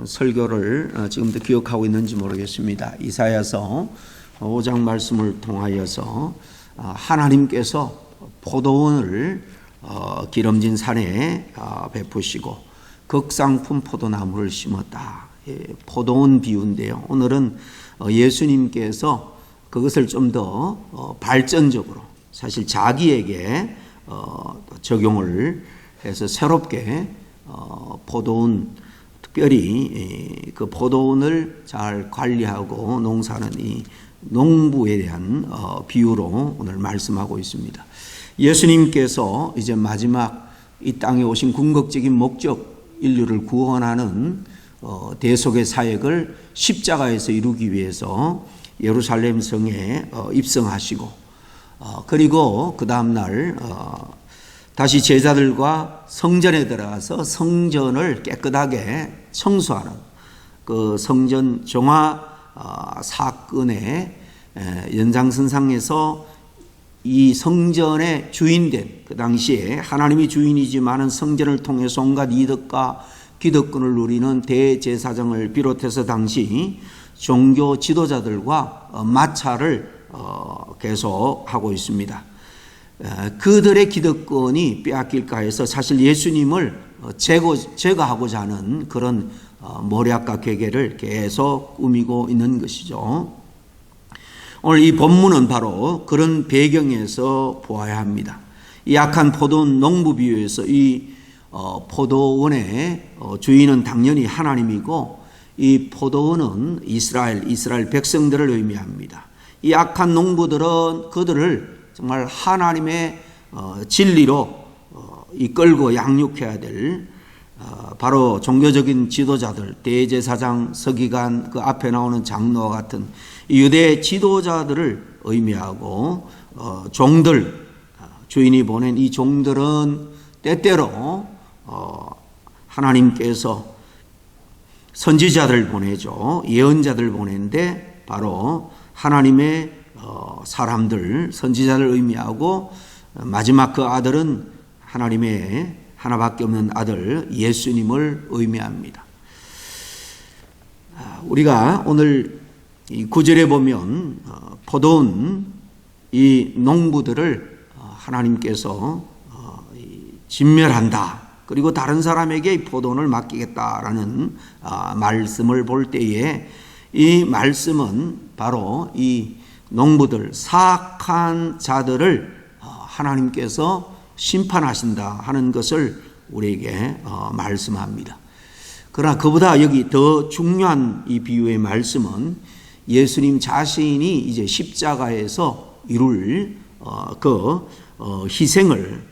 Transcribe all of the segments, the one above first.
설교를 지금도 기억하고 있는지 모르겠습니다. 이사야서 5장 말씀을 통하여서 하나님께서 포도원을 기름진 산에 베푸시고 극상품 포도나무를 심었다. 포도원 비유인데요. 오늘은 예수님께서 그것을 좀 더 발전적으로 사실 자기에게 적용을 해서 새롭게 포도원, 특별히 그 포도원을 잘 관리하고 농사하는 이 농부에 대한 비유로 오늘 말씀하고 있습니다. 예수님께서 이제 마지막 이 땅에 오신 궁극적인 목적, 인류를 구원하는 대속의 사역을 십자가에서 이루기 위해서 예루살렘 성에 입성하시고 그리고 그 다음날 다시 제자들과 성전에 들어가서 성전을 깨끗하게 청소하는 그 성전 정화 사건의 연장선상에서 이 성전의 주인된, 그 당시에 하나님이 주인이지만은 성전을 통해서 온갖 이득과 기득권을 누리는 대제사장을 비롯해서 당시 종교 지도자들과 마찰을 계속하고 있습니다. 그들의 기득권이 빼앗길까 해서 사실 예수님을 제거하고자 하는 그런 모략과 계계를 계속 꾸미고 있는 것이죠. 오늘 이 본문은 바로 그런 배경에서 보아야 합니다. 이 악한 포도원 농부 비유에서 이 포도원의 주인은 당연히 하나님이고 이 포도원은 이스라엘 백성들을 의미합니다. 이 악한 농부들은 그들을 정말 하나님의 진리로 이끌고 양육해야 될 바로 종교적인 지도자들, 대제사장, 서기관, 그 앞에 나오는 장로와 같은 유대 지도자들을 의미하고 종들, 주인이 보낸 이 종들은 때때로 하나님께서 선지자들을 보내죠. 예언자들을 보내는데 바로 하나님의 사람들, 선지자를 의미하고 마지막 그 아들은 하나님의 하나밖에 없는 아들 예수님을 의미합니다. 우리가 오늘 이 9절에 보면 포도원 이 농부들을 하나님께서 진멸한다. 그리고 다른 사람에게 이 포도원을 맡기겠다라는 말씀을 볼 때에 이 말씀은 바로 이 농부들, 사악한 자들을 하나님께서 심판하신다 하는 것을 우리에게 말씀합니다. 그러나 그보다 여기 더 중요한 이 비유의 말씀은 예수님 자신이 이제 십자가에서 이룰 희생을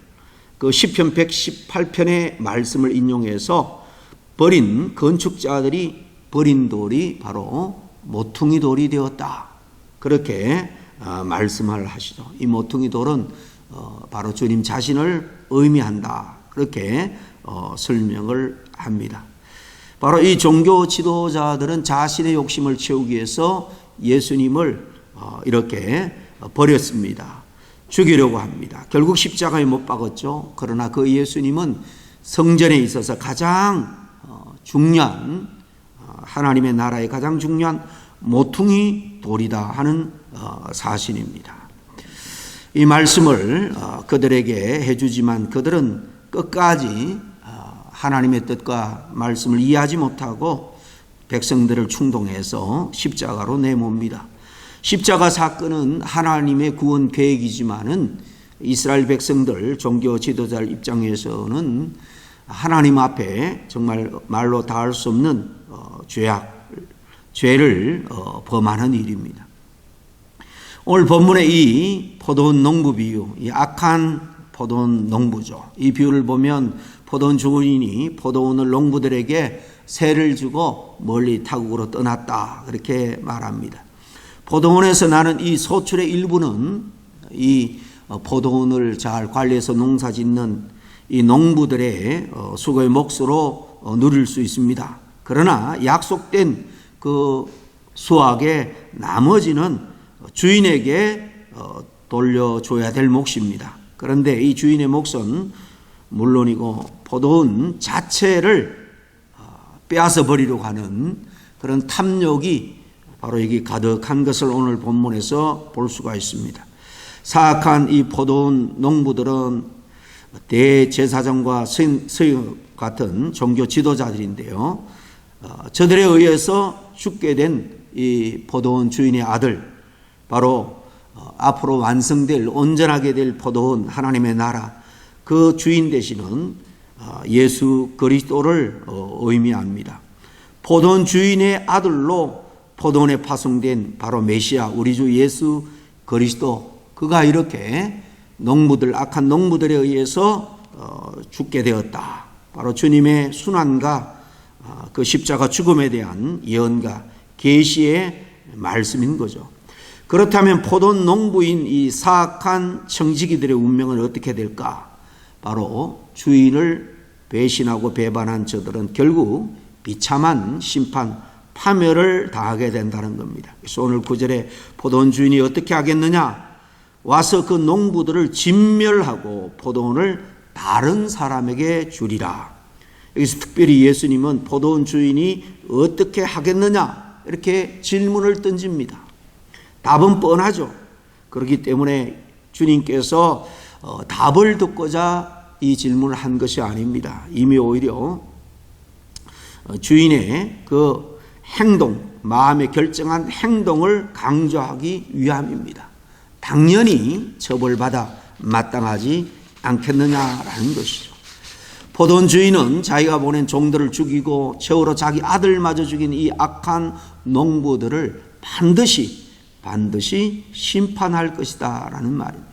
그 시편 118편의 말씀을 인용해서 버린 건축자들이 버린 돌이 바로 모퉁이 돌이 되었다. 그렇게 말씀을 하시죠. 이 모퉁이 돌은 바로 주님 자신을 의미한다. 그렇게 설명을 합니다. 바로 이 종교 지도자들은 자신의 욕심을 채우기 위해서 예수님을 이렇게 버렸습니다. 죽이려고 합니다. 결국 십자가에 못 박았죠. 그러나 그 예수님은 성전에 있어서 가장 중요한 하나님의 나라의 가장 중요한 모퉁이 돌이다 하는 사실입니다. 이 말씀을 그들에게 해주지만 그들은 끝까지 하나님의 뜻과 말씀을 이해하지 못하고 백성들을 충동해서 십자가로 내몹니다. 십자가 사건은 하나님의 구원 계획이지만은 이스라엘 백성들 종교 지도자 입장에서는 하나님 앞에 정말 말로 닿을 수 없는 죄를 범하는 일입니다. 오늘 본문의 이 포도원 농부 비유, 이 악한 포도원 농부죠. 이 비유를 보면 포도원 주인이 포도원을 농부들에게 세를 주고 멀리 타국으로 떠났다. 그렇게 말합니다. 포도원에서 나는 이 소출의 일부는 이 포도원을 잘 관리해서 농사 짓는 이 농부들의 수고의 몫으로 누릴 수 있습니다. 그러나 약속된 그 수확의 나머지는 주인에게 돌려줘야 될 몫입니다. 그런데 이 주인의 몫은 물론이고 포도원 자체를 빼앗아 버리려고 하는 그런 탐욕이 바로 여기 가득한 것을 오늘 본문에서 볼 수가 있습니다. 사악한 이 포도원 농부들은 대제사장과 서기관 같은 종교 지도자들인데요. 저들에 의해서 죽게 된 이 포도원 주인의 아들, 바로 앞으로 완성될 온전하게 될 포도원 하나님의 나라, 그 주인 되시는 예수 그리스도를 의미합니다. 포도원 주인의 아들로 포도원에 파송된 바로 메시아 우리 주 예수 그리스도, 그가 이렇게 농부들, 악한 농부들에 의해서 죽게 되었다. 바로 주님의 순환과 그 십자가 죽음에 대한 예언과 계시의 말씀인 거죠. 그렇다면 포도원 농부인 이 사악한 청지기들의 운명은 어떻게 될까? 바로 주인을 배신하고 배반한 저들은 결국 비참한 심판, 파멸을 당하게 된다는 겁니다. 그래서 오늘 9절에 포도원 주인이 어떻게 하겠느냐? 와서 그 농부들을 진멸하고 포도원을 다른 사람에게 주리라. 여기서 특별히 예수님은 포도원 주인이 어떻게 하겠느냐? 이렇게 질문을 던집니다. 답은 뻔하죠. 그렇기 때문에 주님께서 답을 듣고자 이 질문을 한 것이 아닙니다. 이미 오히려 주인의 그 행동, 마음에 결정한 행동을 강조하기 위함입니다. 당연히 처벌받아 마땅하지 않겠느냐라는 것이죠. 포도원 주인은 자기가 보낸 종들을 죽이고 최후로 자기 아들마저 죽인 이 악한 농부들을 반드시 심판할 것이다 라는 말입니다.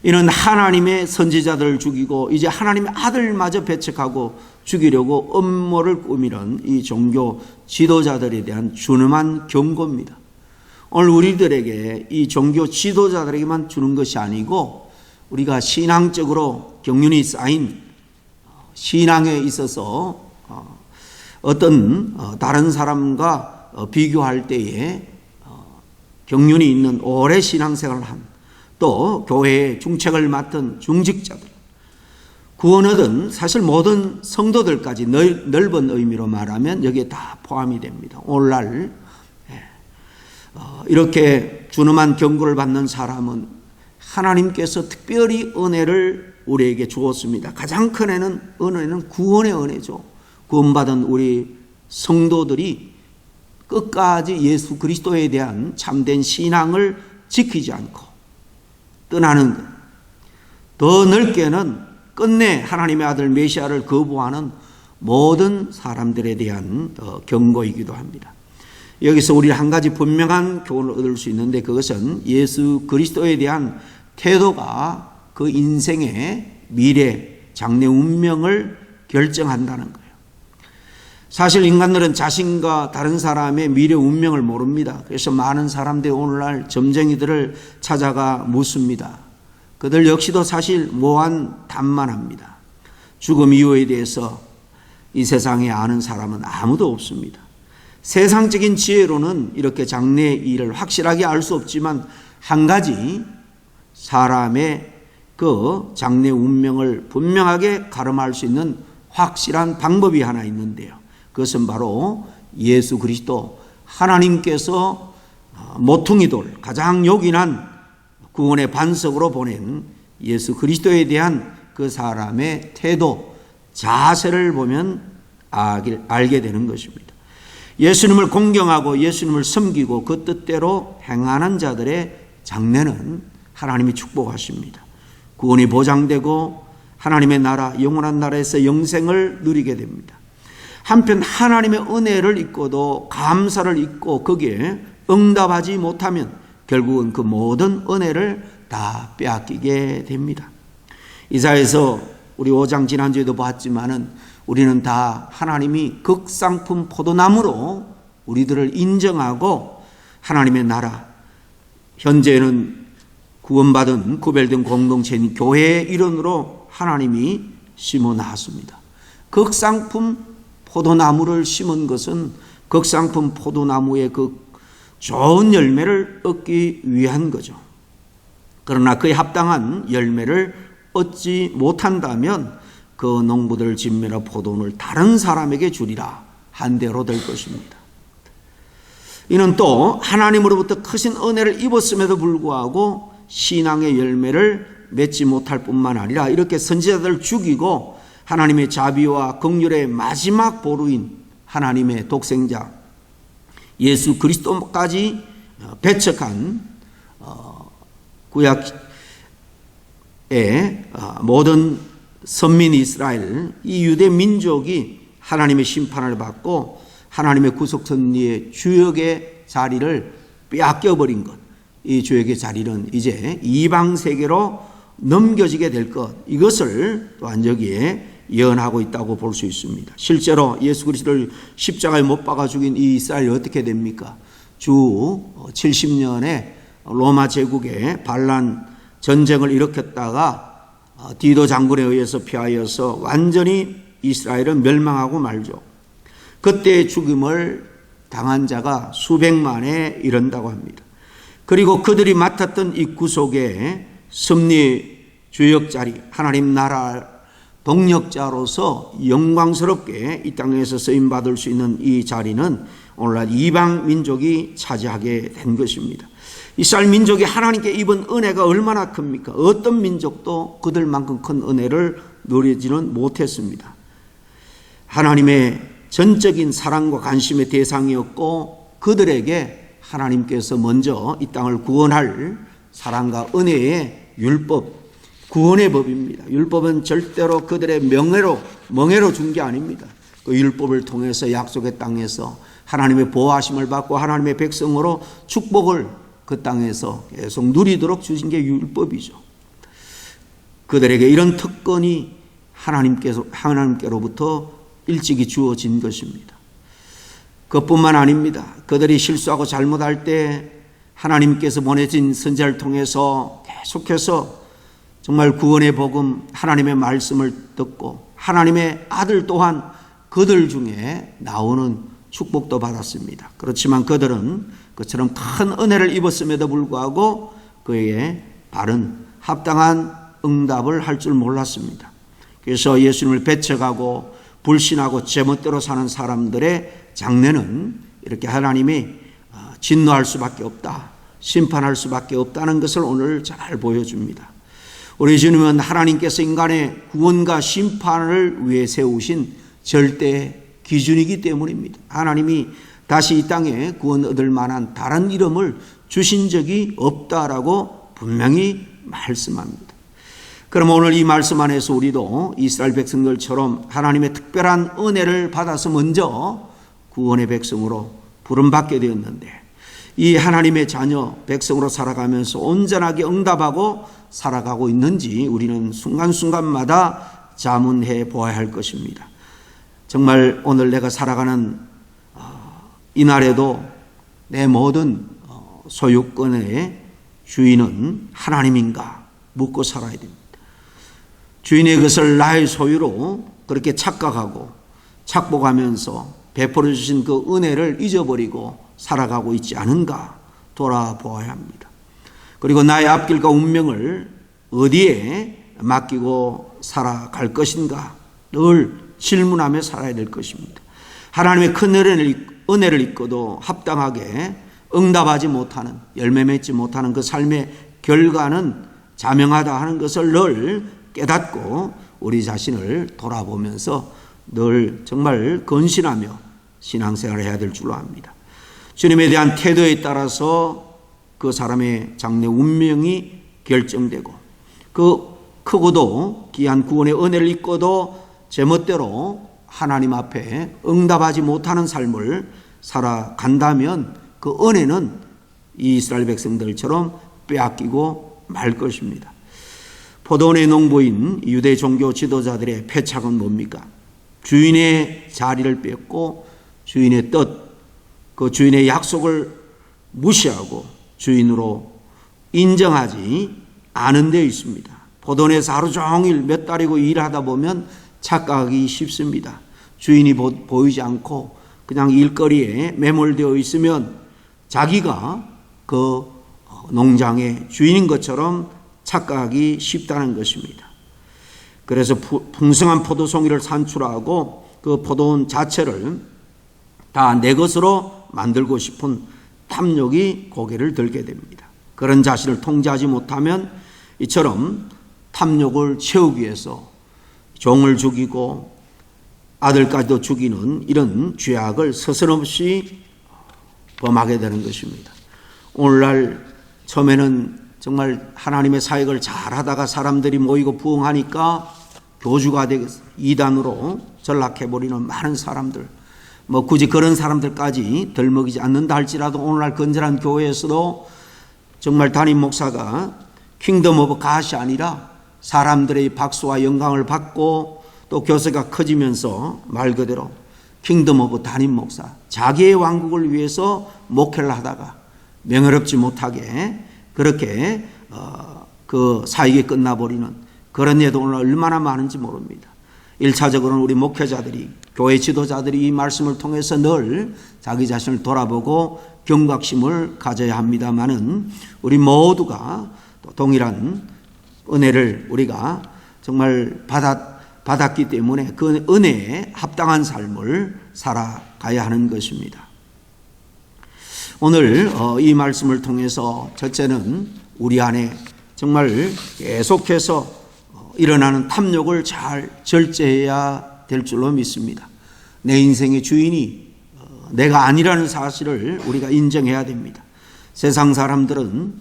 이는 하나님의 선지자들을 죽이고 이제 하나님의 아들마저 배척하고 죽이려고 음모를 꾸미는 이 종교 지도자들에 대한 준엄한 경고입니다. 오늘 우리들에게 이 종교 지도자들에게만 주는 것이 아니고 우리가 신앙적으로 경륜이 쌓인 신앙에 있어서 어떤 다른 사람과 비교할 때에 경륜이 있는 오래 신앙생활을 한, 또 교회의 중책을 맡은 중직자들, 구원 얻은 사실 모든 성도들까지 넓은 의미로 말하면 여기에 다 포함이 됩니다. 오늘날 이렇게 준엄한 경고를 받는 사람은 하나님께서 특별히 은혜를 우리에게 주었습니다. 가장 큰 은혜는 구원의 은혜죠. 구원받은 우리 성도들이 끝까지 예수 그리스도에 대한 참된 신앙을 지키지 않고 떠나는 것, 더 넓게는 끝내 하나님의 아들 메시아를 거부하는 모든 사람들에 대한 경고이기도 합니다. 여기서 우리 한 가지 분명한 교훈을 얻을 수 있는데, 그것은 예수 그리스도에 대한 태도가 그 인생의 미래, 장래 운명을 결정한다는 거예요. 사실 인간들은 자신과 다른 사람의 미래 운명을 모릅니다. 그래서 많은 사람들이 오늘날 점쟁이들을 찾아가 묻습니다. 그들 역시도 사실 모한답만합니다. 죽음 이후에 대해서 이 세상에 아는 사람은 아무도 없습니다. 세상적인 지혜로는 이렇게 장래의 일을 확실하게 알 수 없지만 한 가지 사람의 그 장래 운명을 분명하게 가름할 수 있는 확실한 방법이 하나 있는데요. 그것은 바로 예수 그리스도, 하나님께서 모퉁이 돌, 가장 요긴한 구원의 반석으로 보낸 예수 그리스도에 대한 그 사람의 태도, 자세를 보면 알게 되는 것입니다. 예수님을 공경하고 예수님을 섬기고 그 뜻대로 행하는 자들의 장래는 하나님이 축복하십니다. 구원이 보장되고 하나님의 나라, 영원한 나라에서 영생을 누리게 됩니다. 한편 하나님의 은혜를 잊고도 감사를 잊고 거기에 응답하지 못하면 결국은 그 모든 은혜를 다 빼앗기게 됩니다. 이사야서 우리 5장 지난주에도 봤지만은 우리는 다 하나님이 극상품 포도나무로 우리들을 인정하고 하나님의 나라, 현재는 구원받은 구별된 공동체인 교회의 일원으로 하나님이 심어 놨습니다. 극상품 포도나무를 심은 것은 극상품 포도나무의 그 좋은 열매를 얻기 위한 거죠. 그러나 그에 합당한 열매를 얻지 못한다면 그 농부들 진멸한 포도원을 다른 사람에게 주리라. 한 대로 될 것입니다. 이는 또 하나님으로부터 크신 은혜를 입었음에도 불구하고 신앙의 열매를 맺지 못할 뿐만 아니라 이렇게 선지자들을 죽이고 하나님의 자비와 긍휼의 마지막 보루인 하나님의 독생자 예수 그리스도까지 배척한 구약의 모든 선민 이스라엘, 이 유대 민족이 하나님의 심판을 받고 하나님의 구속선리의 주역의 자리를 빼앗겨버린 것, 이 주역의 자리는 이제 이방 세계로 넘겨지게 될 것, 이것을 또한 여기에 예언하고 있다고 볼 수 있습니다. 실제로 예수 그리스도를 십자가에 못 박아 죽인 이 이스라엘이 어떻게 됩니까? 주 70년에 로마 제국에 반란 전쟁을 일으켰다가 디도 장군에 의해서 피하여서 완전히 이스라엘은 멸망하고 말죠. 그때 죽임을 당한 자가 수백만에 이른다고 합니다. 그리고 그들이 맡았던 이 구속의 섭리 주역 자리, 하나님 나라 동력자로서 영광스럽게 이 땅에서 쓰임받을 수 있는 이 자리는 오늘날 이방 민족이 차지하게 된 것입니다. 이스라엘 민족이 하나님께 입은 은혜가 얼마나 큽니까? 어떤 민족도 그들만큼 큰 은혜를 누리지는 못했습니다. 하나님의 전적인 사랑과 관심의 대상이었고 그들에게 하나님께서 먼저 이 땅을 구원할 사랑과 은혜의 율법, 구원의 법입니다. 율법은 절대로 그들의 멍해로 준 게 아닙니다. 그 율법을 통해서 약속의 땅에서 하나님의 보호하심을 받고 하나님의 백성으로 축복을 그 땅에서 계속 누리도록 주신 게 율법이죠. 그들에게 이런 특권이 하나님께로부터 일찍이 주어진 것입니다. 그것뿐만 아닙니다. 그들이 실수하고 잘못할 때 하나님께서 보내진 선지자를 통해서 계속해서 정말 구원의 복음, 하나님의 말씀을 듣고 하나님의 아들 또한 그들 중에 나오는 축복도 받았습니다. 그렇지만 그들은 그처럼 큰 은혜를 입었음에도 불구하고 그에게 바른 합당한 응답을 할 줄 몰랐습니다. 그래서 예수님을 배척하고 불신하고 제멋대로 사는 사람들의 장래는 이렇게 하나님이 진노할 수밖에 없다, 심판할 수밖에 없다는 것을 오늘 잘 보여줍니다. 우리 주님은 하나님께서 인간의 구원과 심판을 위해 세우신 절대 기준이기 때문입니다. 하나님이 다시 이 땅에 구원 얻을 만한 다른 이름을 주신 적이 없다라고 분명히 말씀합니다. 그럼 오늘 이 말씀 안에서 우리도 이스라엘 백성들처럼 하나님의 특별한 은혜를 받아서 먼저 구원의 백성으로 부름받게 되었는데 이 하나님의 자녀 백성으로 살아가면서 온전하게 응답하고 살아가고 있는지 우리는 순간순간마다 자문해 보아야 할 것입니다. 정말 오늘 내가 살아가는 이날에도 내 모든 소유권의 주인은 하나님인가 묻고 살아야 됩니다. 주인의 것을 나의 소유로 그렇게 착각하고 착복하면서 베풀어 주신 그 은혜를 잊어버리고 살아가고 있지 않은가 돌아보아야 합니다. 그리고 나의 앞길과 운명을 어디에 맡기고 살아갈 것인가 늘 질문하며 살아야 될 것입니다. 하나님의 큰 은혜를 입고도 합당하게 응답하지 못하는, 열매 맺지 못하는 그 삶의 결과는 자명하다 하는 것을 늘 깨닫고 우리 자신을 돌아보면서 늘 정말 건신하며 신앙생활을 해야 될 줄로 압니다. 주님에 대한 태도에 따라서 그 사람의 장래 운명이 결정되고 그 크고도 귀한 구원의 은혜를 입고도 제멋대로 하나님 앞에 응답하지 못하는 삶을 살아간다면 그 은혜는 이 이스라엘 백성들처럼 빼앗기고 말 것입니다. 포도원의 농부인 유대 종교 지도자들의 패착은 뭡니까? 주인의 자리를 뺏고 주인의 뜻, 그 주인의 약속을 무시하고 주인으로 인정하지 않은 데 있습니다. 포도원에서 하루 종일 몇 달이고 일하다 보면 착각하기 쉽습니다. 주인이 보이지 않고 그냥 일거리에 매몰되어 있으면 자기가 그 농장의 주인인 것처럼 착각하기 쉽다는 것입니다. 그래서 풍성한 포도송이를 산출하고 그 포도원 자체를 다 내 것으로 만들고 싶은 탐욕이 고개를 들게 됩니다. 그런 자신을 통제하지 못하면 이처럼 탐욕을 채우기 위해서 종을 죽이고 아들까지도 죽이는 이런 죄악을 서슴없이 범하게 되는 것입니다. 오늘날 처음에는 정말 하나님의 사역을 잘하다가 사람들이 모이고 부흥하니까 교주가 되겠어 이단으로 전락해버리는 많은 사람들, 굳이 그런 사람들까지 덜먹이지 않는다 할지라도 오늘날 건전한 교회에서도 정말 담임 목사가 킹덤 오브 갓이 아니라 사람들의 박수와 영광을 받고 또 교세가 커지면서 말 그대로 킹덤 오브 담임 목사, 자기의 왕국을 위해서 목회를 하다가 명예롭지 못하게 그렇게 그 사역이 끝나버리는 그런 예도 오늘 얼마나 많은지 모릅니다. 1차적으로는 우리 목회자들이, 교회 지도자들이 이 말씀을 통해서 늘 자기 자신을 돌아보고 경각심을 가져야 합니다마는 우리 모두가 또 동일한 은혜를 우리가 정말 받았기 때문에 그 은혜에 합당한 삶을 살아가야 하는 것입니다. 오늘 이 말씀을 통해서 첫째는 우리 안에 정말 계속해서 일어나는 탐욕을 잘 절제해야 될 줄로 믿습니다. 내 인생의 주인이 내가 아니라는 사실을 우리가 인정해야 됩니다. 세상 사람들은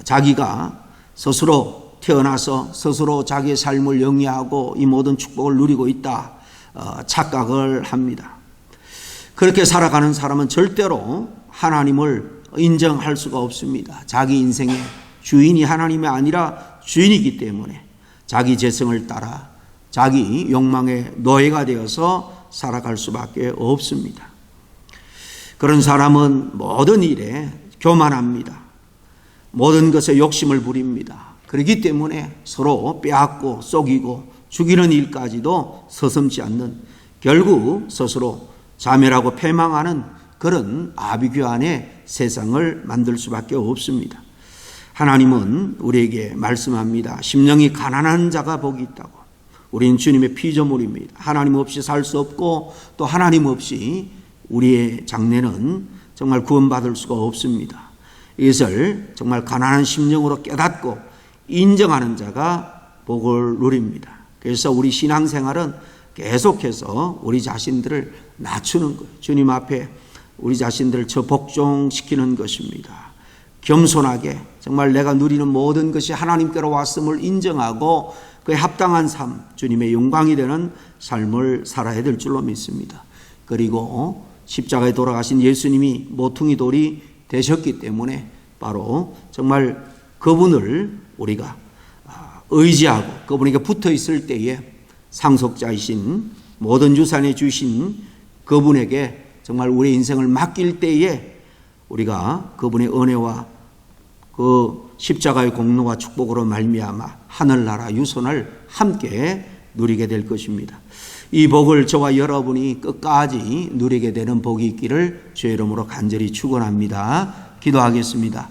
자기가 스스로 태어나서 스스로 자기의 삶을 영위하고 이 모든 축복을 누리고 있다 착각을 합니다. 그렇게 살아가는 사람은 절대로 하나님을 인정할 수가 없습니다. 자기 인생의 주인이 하나님이 아니라 주인이기 때문에 자기 재성을 따라 자기 욕망의 노예가 되어서 살아갈 수밖에 없습니다. 그런 사람은 모든 일에 교만합니다. 모든 것에 욕심을 부립니다. 그렇기 때문에 서로 빼앗고 속이고 죽이는 일까지도 서슴지 않는, 결국 스스로 자멸하고 패망하는 그런 아비규환의 세상을 만들 수밖에 없습니다. 하나님은 우리에게 말씀합니다. 심령이 가난한 자가 복이 있다고. 우리는 주님의 피조물입니다. 하나님 없이 살 수 없고 또 하나님 없이 우리의 장래는 정말 구원받을 수가 없습니다. 이것을 정말 가난한 심령으로 깨닫고 인정하는 자가 복을 누립니다. 그래서 우리 신앙생활은 계속해서 우리 자신들을 낮추는 거예요. 주님 앞에 우리 자신들을 복종시키는 것입니다. 겸손하게 정말 내가 누리는 모든 것이 하나님께로 왔음을 인정하고 그에 합당한 삶, 주님의 영광이 되는 삶을 살아야 될 줄로 믿습니다. 그리고 십자가에 돌아가신 예수님이 모퉁이 돌이 되셨기 때문에 바로 정말 그분을 우리가 의지하고 그분에게 붙어 있을 때에 상속자이신 모든 유산에 주신 그분에게 정말 우리의 인생을 맡길 때에 우리가 그분의 은혜와 그 십자가의 공로와 축복으로 말미암아 하늘나라 유선을 함께 누리게 될 것입니다. 이 복을 저와 여러분이 끝까지 누리게 되는 복이 있기를 주의 이름으로 간절히 축원합니다. 기도하겠습니다.